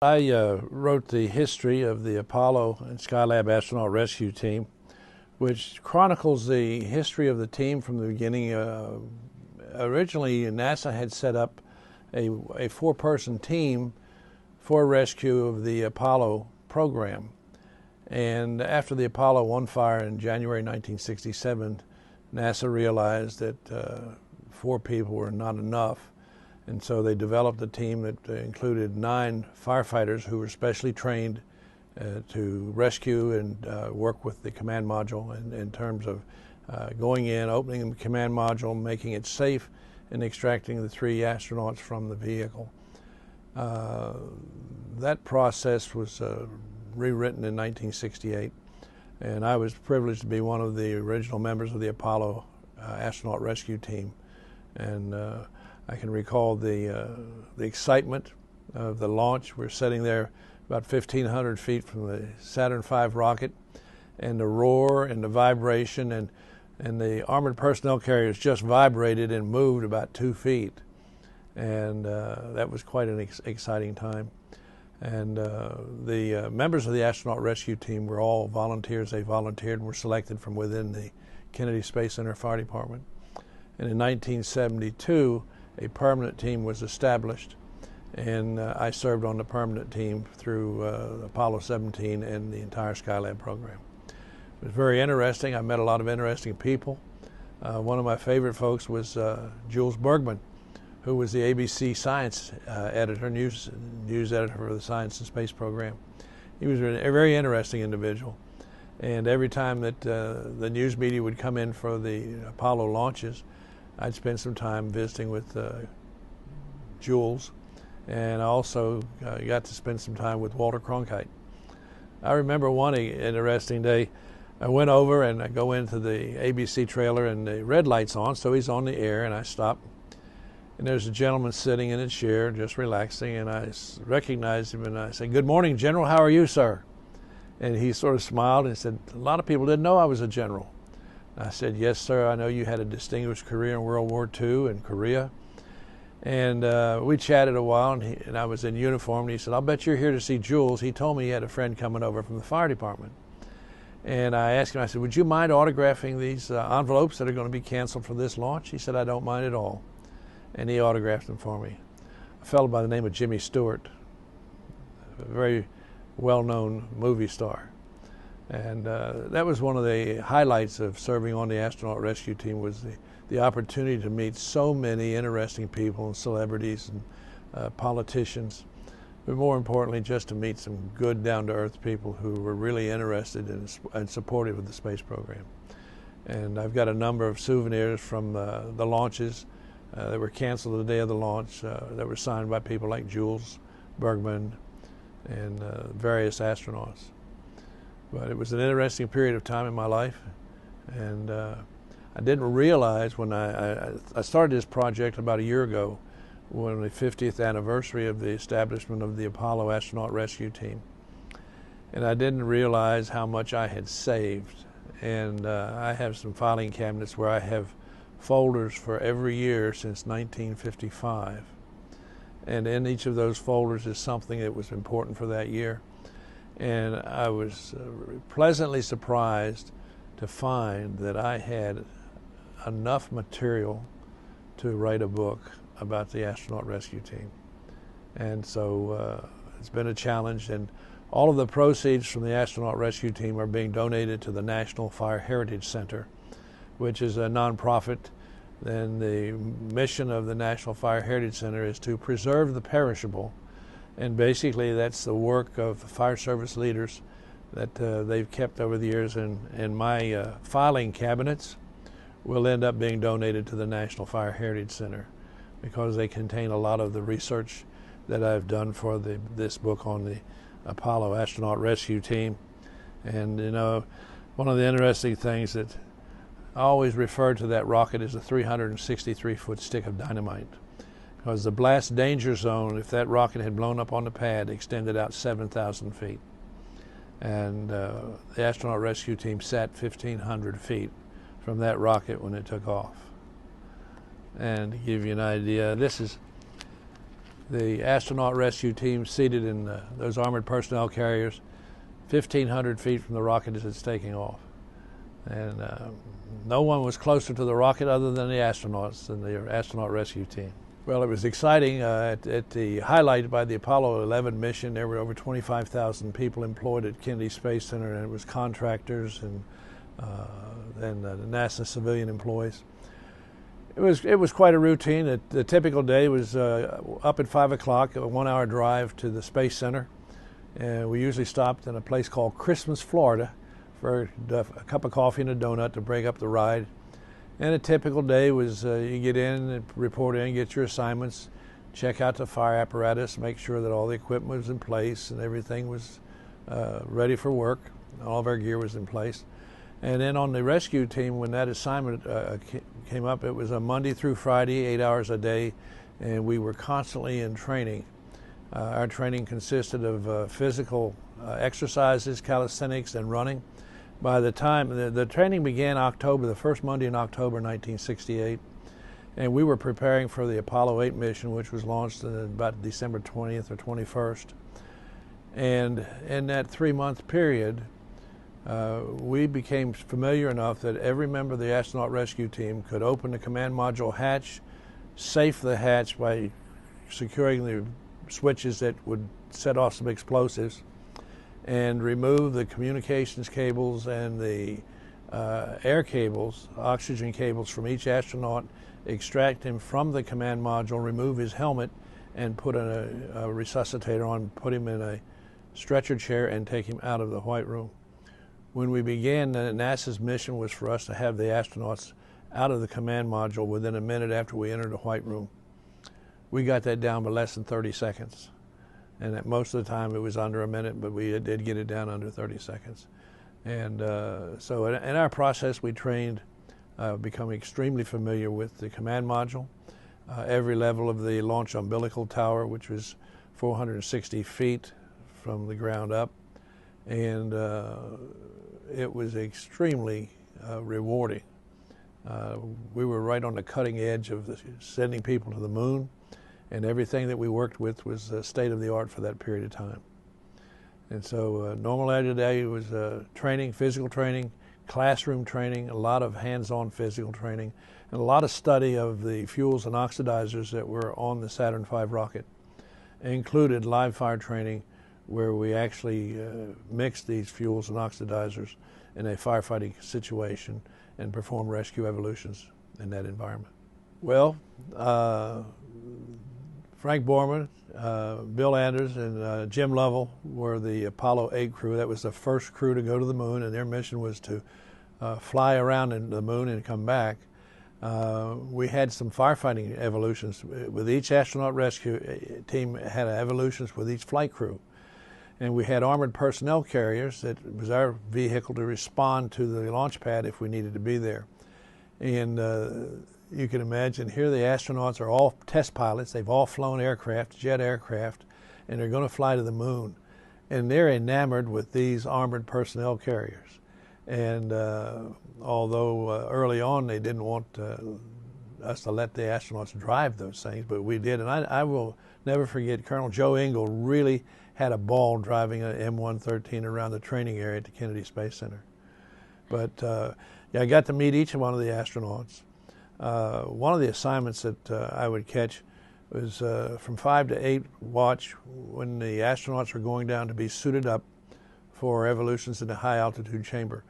I wrote the history of the Apollo and Skylab astronaut rescue team, which chronicles the history of the team from the beginning. Originally, NASA had set up a four-person team for rescue of the Apollo program. And after the Apollo 1 fire in January 1967, NASA realized that four people were not enough. And so they developed a team that included 9 firefighters who were specially trained to rescue and work with the command module in terms of going in, opening the command module, making it safe, and extracting the 3 astronauts from the vehicle. That process was rewritten in 1968, and I was privileged to be one of the original members of the Apollo astronaut rescue team. And I can recall the excitement of the launch. We're sitting there about 1,500 feet from the Saturn V rocket, and the roar and the vibration, and the armored personnel carriers just vibrated and moved about 2 feet. And that was quite an exciting time. And the members of the astronaut rescue team were all volunteers. They volunteered and were selected from within the Kennedy Space Center Fire Department. And in 1972, a permanent team was established, and I served on the permanent team through Apollo 17 and the entire Skylab program. It was very interesting. I met a lot of interesting people. One of my favorite folks was Jules Bergman, who was the ABC science editor, news editor for the Science and Space program. He was a very interesting individual. And every time that the news media would come in for the Apollo launches, I'd spend some time visiting with Jules, and I also got to spend some time with Walter Cronkite. I remember one interesting day. I went over and I go into the ABC trailer, and the red light's on, so he's on the air, and I stop. And there's a gentleman sitting in a chair, just relaxing, and I recognized him, and I said, "Good morning, General. How are you, sir?" And he sort of smiled and said, "A lot of people didn't know I was a general." I said, "Yes, sir, I know you had a distinguished career in World War II in Korea." And we chatted a while, and I was in uniform, and he said, "I'll bet you're here to see Jules. He told me he had a friend coming over from the fire department." And I asked him, I said, "Would you mind autographing these envelopes that are going to be canceled for this launch?" He said, "I don't mind at all." And he autographed them for me. A fellow by the name of Jimmy Stewart, a very well-known movie star. And that was one of the highlights of serving on the astronaut rescue team, was the opportunity to meet so many interesting people and celebrities and politicians, but more importantly, just to meet some good, down-to-earth people who were really interested and supportive of the space program. And I've got a number of souvenirs from the launches that were canceled the day of the launch that were signed by people like Jules Bergman and various astronauts. But it was an interesting period of time in my life, and I didn't realize when I started this project about a year ago, when the 50th anniversary of the establishment of the Apollo astronaut rescue team, and I didn't realize how much I had saved. And I have some filing cabinets where I have folders for every year since 1955, and in each of those folders is something that was important for that year. And I was pleasantly surprised to find that I had enough material to write a book about the astronaut rescue team. And so it's been a challenge, and all of the proceeds from the astronaut rescue team are being donated to the National Fire Heritage Center, which is a nonprofit. And the mission of the National Fire Heritage Center is to preserve the perishable. And basically, that's the work of fire service leaders that they've kept over the years. And my filing cabinets will end up being donated to the National Fire Heritage Center, because they contain a lot of the research that I've done for this book on the Apollo astronaut rescue team. And you know, one of the interesting things that I always refer to that rocket as a 363-foot stick of dynamite, because the blast danger zone, if that rocket had blown up on the pad, extended out 7,000 feet. And the astronaut rescue team sat 1,500 feet from that rocket when it took off. And to give you an idea, this is the astronaut rescue team seated in those armored personnel carriers 1,500 feet from the rocket as it's taking off. And no one was closer to the rocket other than the astronauts and the astronaut rescue team. Well, it was exciting. At the highlight by the Apollo 11 mission, there were over 25,000 people employed at Kennedy Space Center, and it was contractors and NASA civilian employees. It was quite a routine. The typical day was up at 5 o'clock, a 1-hour drive to the Space Center. And we usually stopped in a place called Christmas, Florida, for a cup of coffee and a donut to break up the ride. And a typical day was you get in, and report in, get your assignments, check out the fire apparatus, make sure that all the equipment was in place and everything was ready for work. All of our gear was in place. And then on the rescue team, when that assignment came up, it was a Monday through Friday, 8 hours a day, and we were constantly in training. Our training consisted of physical exercises, calisthenics, and running. By the time the training began the first Monday in October 1968, and we were preparing for the Apollo 8 mission, which was launched in about December 20th or 21st. And in that 3-month period, we became familiar enough that every member of the astronaut rescue team could open the command module hatch, safe the hatch by securing the switches that would set off some explosives, and remove the communications cables and the air cables, oxygen cables from each astronaut, extract him from the command module, remove his helmet, and put a resuscitator on, put him in a stretcher chair, and take him out of the White Room. When we began, NASA's mission was for us to have the astronauts out of the command module within a minute after we entered the White Room. We got that down by less than 30 seconds. And at most of the time it was under a minute, but we did get it down under 30 seconds. And so in our process, we trained, becoming extremely familiar with the command module, every level of the launch umbilical tower, which was 460 feet from the ground up. And it was extremely rewarding. We were right on the cutting edge of sending people to the moon, and everything that we worked with was state of the art for that period of time. And so normal day was training, physical training, classroom training, a lot of hands-on physical training, and a lot of study of the fuels and oxidizers that were on the Saturn V rocket. It included live fire training, where we actually mixed these fuels and oxidizers in a firefighting situation and performed rescue evolutions in that environment. Well, Frank Borman, Bill Anders, and Jim Lovell were the Apollo 8 crew. That was the first crew to go to the moon, and their mission was to fly around in the moon and come back. We had some firefighting evolutions. With each astronaut rescue team had evolutions with each flight crew. And we had armored personnel carriers that was our vehicle to respond to the launch pad if we needed to be there. And you can imagine here the astronauts are all test pilots. They've all flown aircraft, jet aircraft, and they're going to fly to the moon. And they're enamored with these armored personnel carriers. And although early on they didn't want us to let the astronauts drive those things, but we did. And I will never forget, Colonel Joe Engle really had a ball driving an M113 around the training area at the Kennedy Space Center. But yeah, I got to meet each one of the astronauts. One of the assignments that I would catch was from 5 to 8 watch when the astronauts were going down to be suited up for evolutions in the high altitude chamber.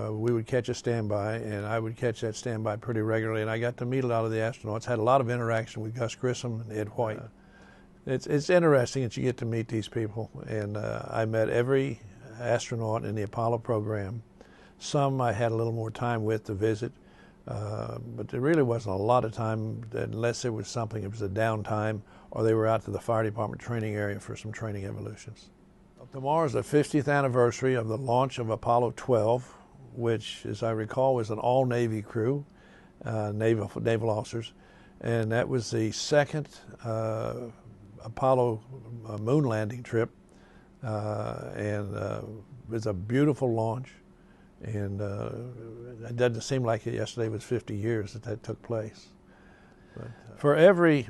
We would catch a standby, and I would catch that standby pretty regularly, and I got to meet a lot of the astronauts, had a lot of interaction with Gus Grissom and Ed White. It's interesting that you get to meet these people, and I met every astronaut in the Apollo program. Some I had a little more time with to visit, but there really wasn't a lot of time unless it was something, it was a downtime, or they were out to the fire department training area for some training evolutions. Tomorrow is the 50th anniversary of the launch of Apollo 12, which, as I recall, was an all-Navy crew, naval officers, and that was the second Apollo moon landing trip, and it was a beautiful launch, and it doesn't seem like it yesterday was 50 years that took place. But, for every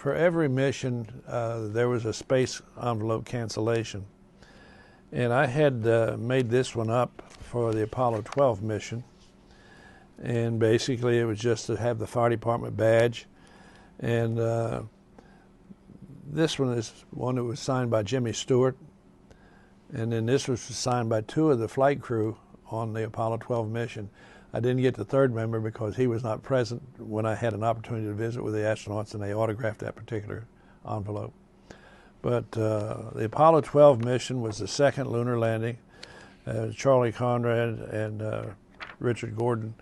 For every mission, there was a space envelope cancellation. And I had made this one up for the Apollo 12 mission. And basically it was just to have the fire department badge. And this one is one that was signed by Jimmy Stewart. And then this was signed by 2 of the flight crew on the Apollo 12 mission. I didn't get the 3rd member because he was not present when I had an opportunity to visit with the astronauts, and they autographed that particular envelope. But the Apollo 12 mission was the 2nd lunar landing. Charlie Conrad and Richard Gordon.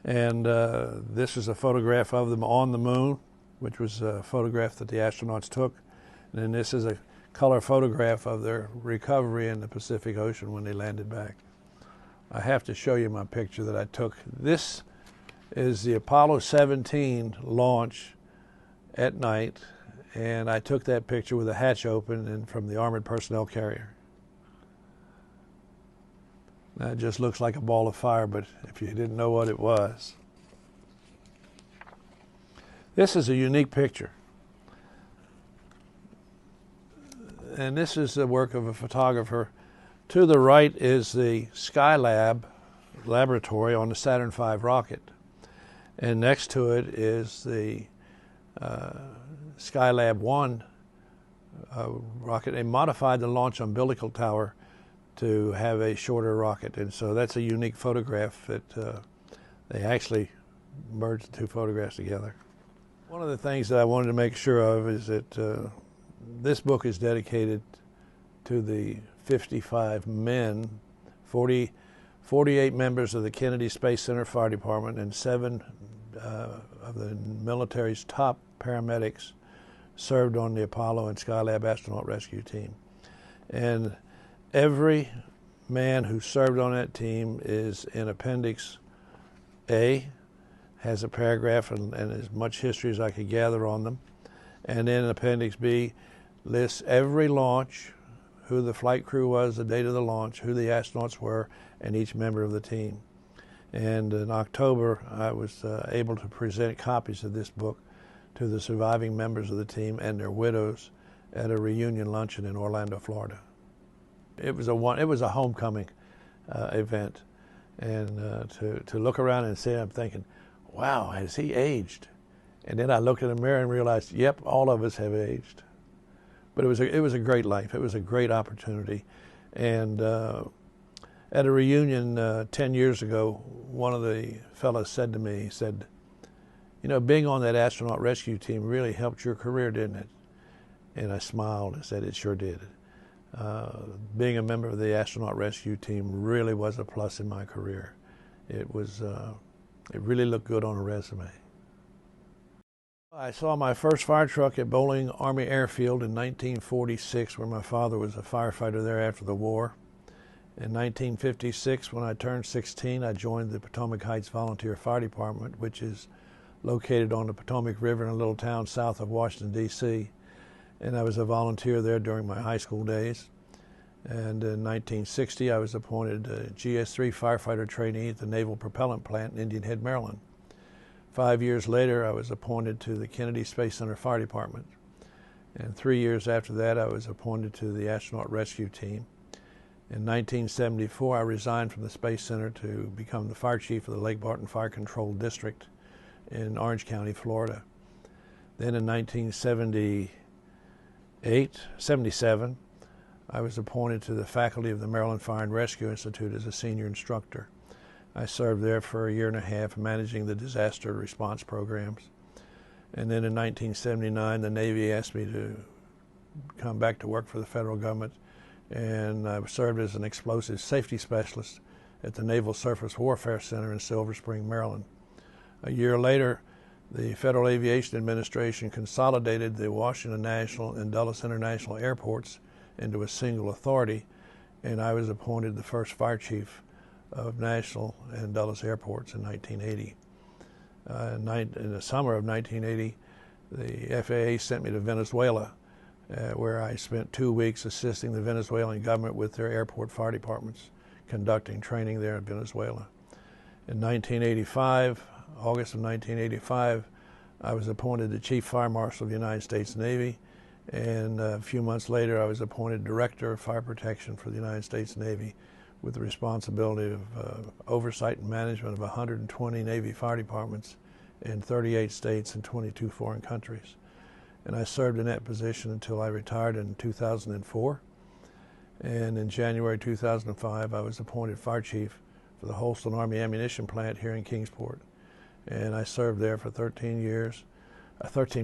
And this is a photograph of them on the moon, which was a photograph that the astronauts took. And then this is a color photograph of their recovery in the Pacific Ocean when they landed back. I have to show you my picture that I took. This is the Apollo 17 launch at night, and I took that picture with the hatch open and from the armored personnel carrier. That just looks like a ball of fire, but if you didn't know what it was. This is a unique picture. And this is the work of a photographer. To the right is the Skylab laboratory on the Saturn V rocket. And next to it is the Skylab 1 rocket. They modified the launch umbilical tower to have a shorter rocket. And so that's a unique photograph that they actually merged the 2 photographs together. One of the things that I wanted to make sure of is that this book is dedicated to the 55 men, 48 members of the Kennedy Space Center Fire Department, and 7 of the military's top paramedics served on the Apollo and Skylab astronaut rescue team. And every man who served on that team is in Appendix A, has a paragraph and as much history as I could gather on them. And then Appendix B lists every launch, who the flight crew was, the date of the launch, who the astronauts were, and each member of the team. And in October, I was able to present copies of this book to the surviving members of the team and their widows at a reunion luncheon in Orlando, Florida. It was a homecoming event, and to look around and see, I'm thinking, wow, has he aged? And then I looked in the mirror and realized, yep, all of us have aged. But it was a great life. It was a great opportunity. And at a reunion 10 years ago, one of the fellows said to me, he said, you know, being on that astronaut rescue team really helped your career, didn't it? And I smiled and said, it sure did. Being a member of the astronaut rescue team really was a plus in my career. It really looked good on a resume. I saw my first fire truck at Bowling Army Airfield in 1946, where my father was a firefighter there after the war. In 1956, when I turned 16, I joined the Potomac Heights Volunteer Fire Department, which is located on the Potomac River in a little town south of Washington, D.C. And I was a volunteer there during my high school days. And in 1960, I was appointed a GS-3 firefighter trainee at the Naval Propellant Plant in Indian Head, Maryland. 5 years later, I was appointed to the Kennedy Space Center Fire Department. And 3 years after that, I was appointed to the astronaut rescue team. In 1974, I resigned from the Space Center to become the fire chief of the Lake Barton Fire Control District in Orange County, Florida. Then in 1977, I was appointed to the faculty of the Maryland Fire and Rescue Institute as a senior instructor. I served there for a year and a half, managing the disaster response programs. And then in 1979, the Navy asked me to come back to work for the federal government, and I served as an explosive safety specialist at the Naval Surface Warfare Center in Silver Spring, Maryland. A year later, the Federal Aviation Administration consolidated the Washington National and Dulles International airports into a single authority, and I was appointed the first fire chief of National and Dulles airports in 1980. In the summer of 1980, the FAA sent me to Venezuela, where I spent 2 weeks assisting the Venezuelan government with their airport fire departments, conducting training there in Venezuela. In 1985, August of 1985, I was appointed the Chief Fire Marshal of the United States Navy, and a few months later I was appointed Director of Fire Protection for the United States Navy, with the responsibility of oversight and management of 120 Navy fire departments in 38 states and 22 foreign countries. And I served in that position until I retired in 2004. And in January 2005, I was appointed Fire Chief for the Holston Army Ammunition Plant here in Kingsport. And I served there for 13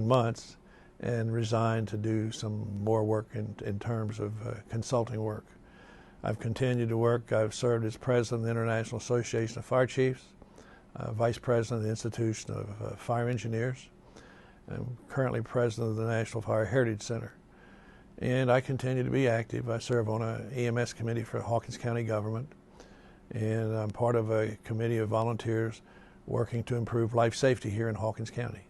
months, and resigned to do some more work in terms of consulting work. I've continued to work. I've served as President of the International Association of Fire Chiefs, Vice President of the Institution of Fire Engineers. I'm currently President of the National Fire Heritage Center. And I continue to be active. I serve on an EMS committee for Hawkins County government, and I'm part of a committee of volunteers working to improve life safety here in Hawkins County.